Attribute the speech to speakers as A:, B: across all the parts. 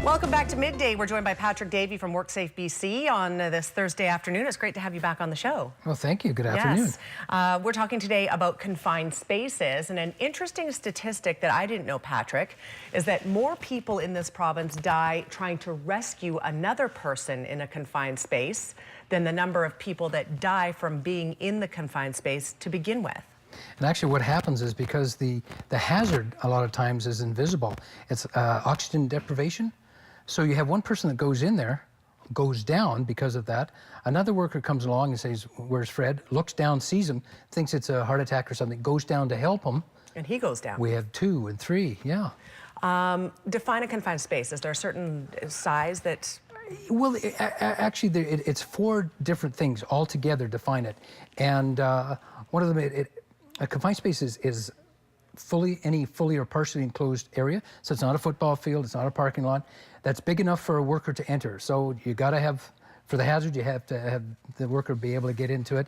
A: Welcome back to Midday. We're joined by Patrick Davey from WorkSafe BC on this Thursday afternoon. It's great to have you back on the show.
B: Well, thank you. Good afternoon.
A: Yes. We're talking today about confined spaces, and an interesting statistic that I didn't know, Patrick, is that more people in this province die trying to rescue another person in a confined space than the number of people that die from being in the confined space to begin with.
B: And actually what happens is because the hazard a lot of times is invisible. It's oxygen deprivation. So you have one person that goes in there, goes down because of that. Another worker comes along and says, "Where's Fred?" Looks down, sees him, thinks it's a heart attack or something, goes down to help him.
A: And he goes down.
B: We have 2 and 3, yeah.
A: Define a confined space. Is there a certain size that...
B: Well, actually, it's 4 different things altogether define it. And one of them, a confined space is any fully or partially enclosed area. So it's not a football field, it's not a parking lot. That's big enough for a worker to enter. So you got to have, for the hazard, you have to have the worker be able to get into it,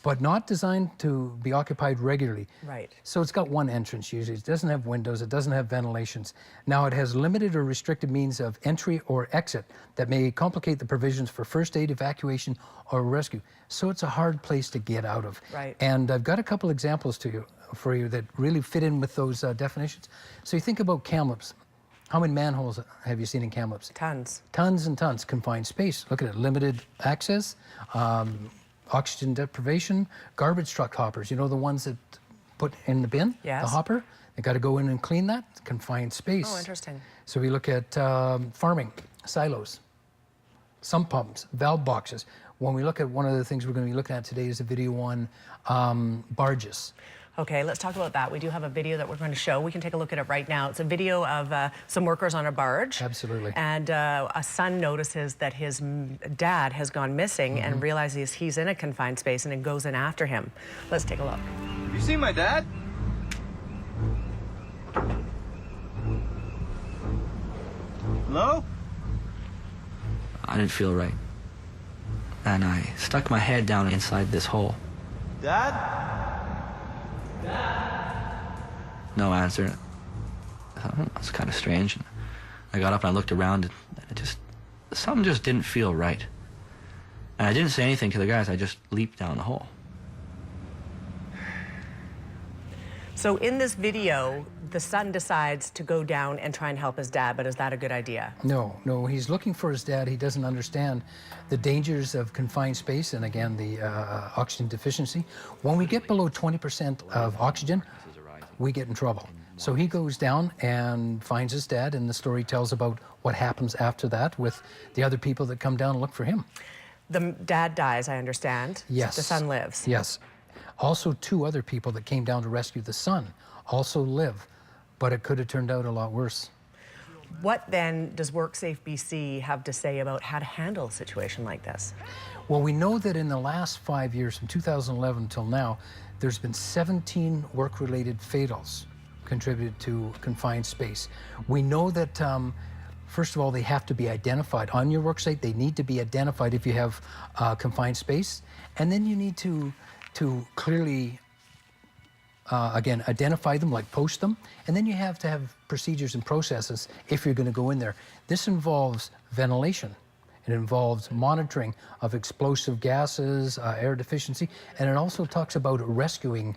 B: but not designed to be occupied regularly.
A: Right.
B: So it's got one entrance usually. It doesn't have windows, it doesn't have ventilations. Now it has limited or restricted means of entry or exit that may complicate the provisions for first aid, evacuation, or rescue. So it's a hard place to get out of.
A: Right.
B: And I've got a couple examples for you that really fit in with those definitions. So you think about Kamloops. How many manholes have you seen in Kamloops?
A: Tons.
B: Tons and tons. Confined space. Look at it. Limited access, oxygen deprivation, garbage truck hoppers. You know, the ones that put in the bin?
A: Yes.
B: The hopper? They got to go in and clean that. Confined space.
A: Oh, interesting.
B: So we look at farming, silos, sump pumps, valve boxes. When we look at one of the things we're going to be looking at today is a video on barges.
A: Okay, let's talk about that. We do have a video that we're going to show. We can take a look at it right now. It's a video of some workers on a barge.
B: Absolutely.
A: And a son notices that his dad has gone missing and realizes he's in a confined space and then goes in after him. Let's take a look.
C: You seen my dad? Hello?
D: I didn't feel right. And I stuck my head down inside this hole.
C: Dad?
D: No answer. I thought, that's kind of strange. And I got up and I looked around, and something just didn't feel right. And I didn't say anything to the guys. I just leaped down the hole.
A: So in this video, the son decides to go down and try and help his dad, but is that a good idea?
B: No, he's looking for his dad. He doesn't understand the dangers of confined space and, again, the oxygen deficiency. When we get below 20% of oxygen, we get in trouble. So he goes down and finds his dad, and the story tells about what happens after that with the other people that come down and look for him.
A: The dad dies, I understand.
B: Yes.
A: The son lives.
B: Yes. Also, 2 other people that came down to rescue the son also live, but it could have turned out a lot worse.
A: What then does WorkSafe BC have to say about how to handle a situation like this?
B: Well, we know that in the last 5 years, from 2011 till now, there's been 17 work-related fatals contributed to confined space. We know that, first of all, they have to be identified. On your work site, they need to be identified if you have confined space. And then you need to clearly, again, identify them, like post them. And then you have to have procedures and processes if you're going to go in there. This involves ventilation. It involves monitoring of explosive gases, air deficiency, and it also talks about rescuing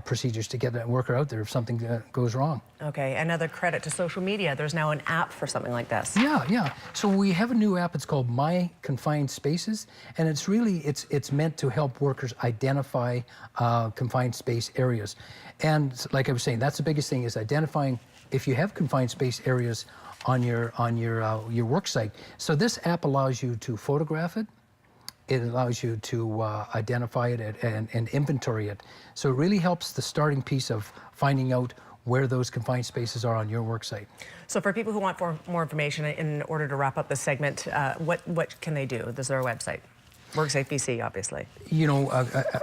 B: procedures to get that worker out there if something goes wrong.
A: Okay, another credit to social media. There's now an app for something like this.
B: Yeah. So we have a new app. It's called My Confined Spaces, and it's really, it's meant to help workers identify confined space areas. And like I was saying, that's the biggest thing, is identifying if you have confined space areas on your work site. So this app allows you to photograph it. It allows you to identify it and inventory it. So it really helps the starting piece of finding out where those confined spaces are on your work site.
A: So for people who want more information, in order to wrap up this segment, what can they do? This is their website. WorkSafe BC, obviously.
B: You know,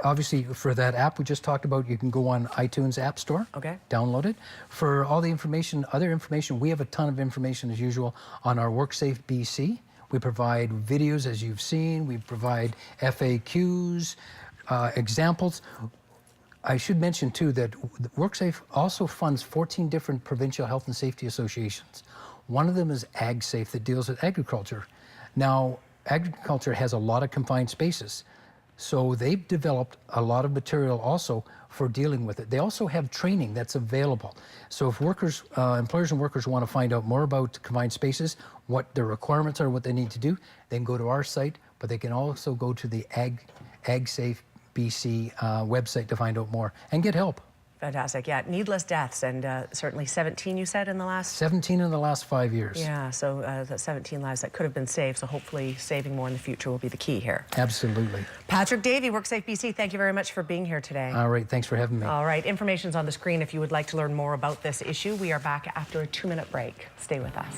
B: obviously for that app we just talked about, you can go on iTunes App Store,
A: okay,
B: download it. For all the information, other information, we have a ton of information as usual on our WorkSafe BC. We provide videos, as you've seen. We provide FAQs, examples. I should mention too that WorkSafe also funds 14 different provincial health and safety associations. One of them is AgSafe that deals with agriculture. Now, agriculture has a lot of confined spaces. So they've developed a lot of material also for dealing with it. They also have training that's available. So if workers, employers and workers want to find out more about confined spaces, what their requirements are, what they need to do, they can go to our site, but they can also go to the AgSafe BC website to find out more and get help.
A: Fantastic. Yeah, needless deaths, and certainly 17, you said, in the last...
B: 17 in the last 5 years.
A: Yeah, so that's 17 lives that could have been saved, so hopefully saving more in the future will be the key here.
B: Absolutely.
A: Patrick Davey, WorkSafe BC, thank you very much for being here today.
B: All right, thanks for having me.
A: All right, information's on the screen if you would like to learn more about this issue. We are back after a 2-minute break. Stay with us.